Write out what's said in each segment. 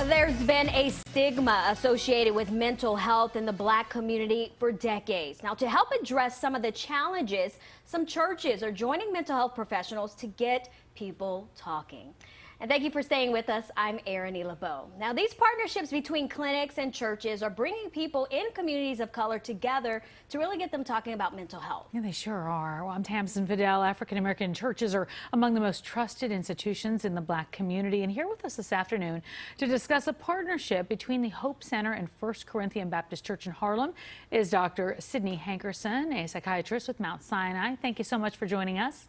There's been a stigma associated with mental health in the Black community for decades. Now, to help address some of the challenges, some churches are joining mental health professionals to get people talking. And thank you for staying with us. I'm Erin LeBeau. Now, these partnerships between clinics and churches are bringing people in communities of color together to really get them talking about mental health. Yeah, they sure are. Well, I'm Tamsin Fidel. African-American churches are among the most trusted institutions in the Black community. And here with us this afternoon to discuss a partnership between the Hope Center and First Corinthian Baptist Church in Harlem is Dr. Sydney Hankerson, a psychiatrist with Mount Sinai. Thank you so much for joining us.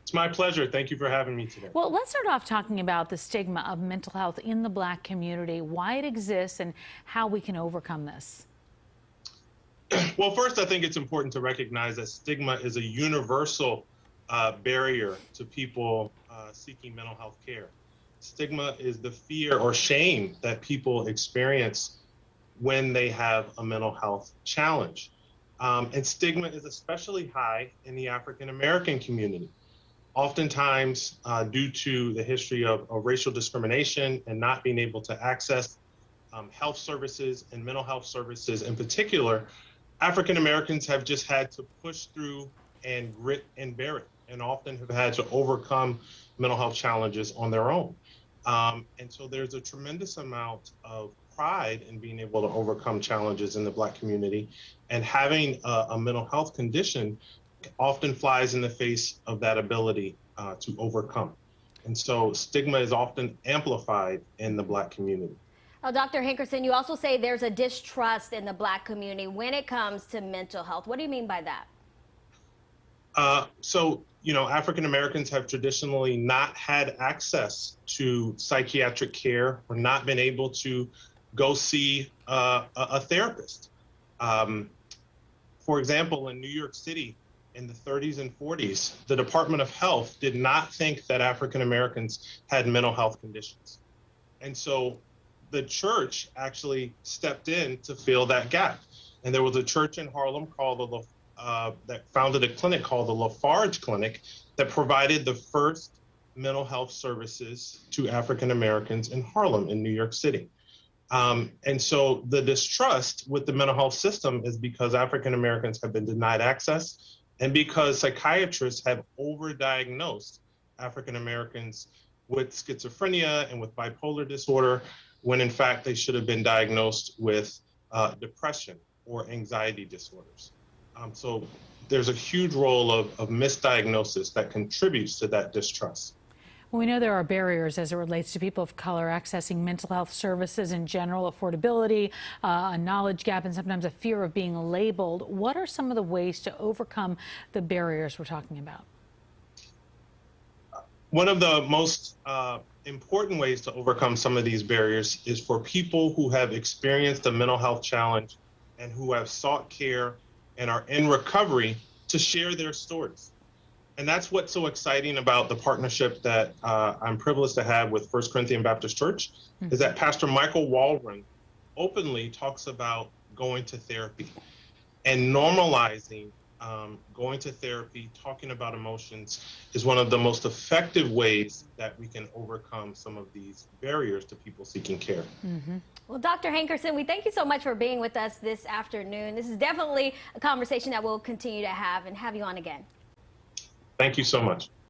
It's my pleasure. Thank you for having me today. Well, let's start off talking about the stigma of mental health in the Black community, why it exists, and how we can overcome this. Well, first, I think it's important to recognize that stigma is a universal barrier to people seeking mental health care. Stigma is the fear or shame that people experience when they have a mental health challenge. And stigma is especially high in the African American community. Oftentimes, due to the history of racial discrimination and not being able to access health services and mental health services in particular, African Americans have just had to push through and grit and bear it, and often have had to overcome mental health challenges on their own. And so there's a tremendous amount of pride in being able to overcome challenges in the Black community, and having a mental health condition often flies in the face of that ability to overcome. And so stigma is often amplified in the Black community. Dr. Hankerson, you also say there's a distrust in the Black community when it comes to mental health. What do you mean by that? African Americans have traditionally not had access to psychiatric care, or not been able to go see a therapist. For example, in New York City, in the 30s and 40s, the Department of Health did not think that African Americans had mental health conditions. And so the church actually stepped in to fill that gap. And there was a church in Harlem called that founded a clinic called the Lafarge Clinic that provided the first mental health services to African Americans in Harlem in New York City. And so the distrust with the mental health system is because African Americans have been denied access, and because psychiatrists have overdiagnosed African Americans with schizophrenia and with bipolar disorder, when in fact they should have been diagnosed with depression or anxiety disorders. So there's a huge role of misdiagnosis that contributes to that distrust. Well, we know there are barriers as it relates to people of color accessing mental health services in general, affordability, a knowledge gap, and sometimes a fear of being labeled. What are some of the ways to overcome the barriers we're talking about? One of the most important ways to overcome some of these barriers is for people who have experienced a mental health challenge and who have sought care and are in recovery to share their stories. And that's what's so exciting about the partnership that I'm privileged to have with First Corinthian Baptist Church, is that Pastor Michael Walren openly talks about going to therapy and normalizing going to therapy. Talking about emotions is one of the most effective ways that we can overcome some of these barriers to people seeking care. Well, Dr. Hankerson, we thank you so much for being with us this afternoon. This is definitely a conversation that we'll continue to have, and have you on again. Thank you so much.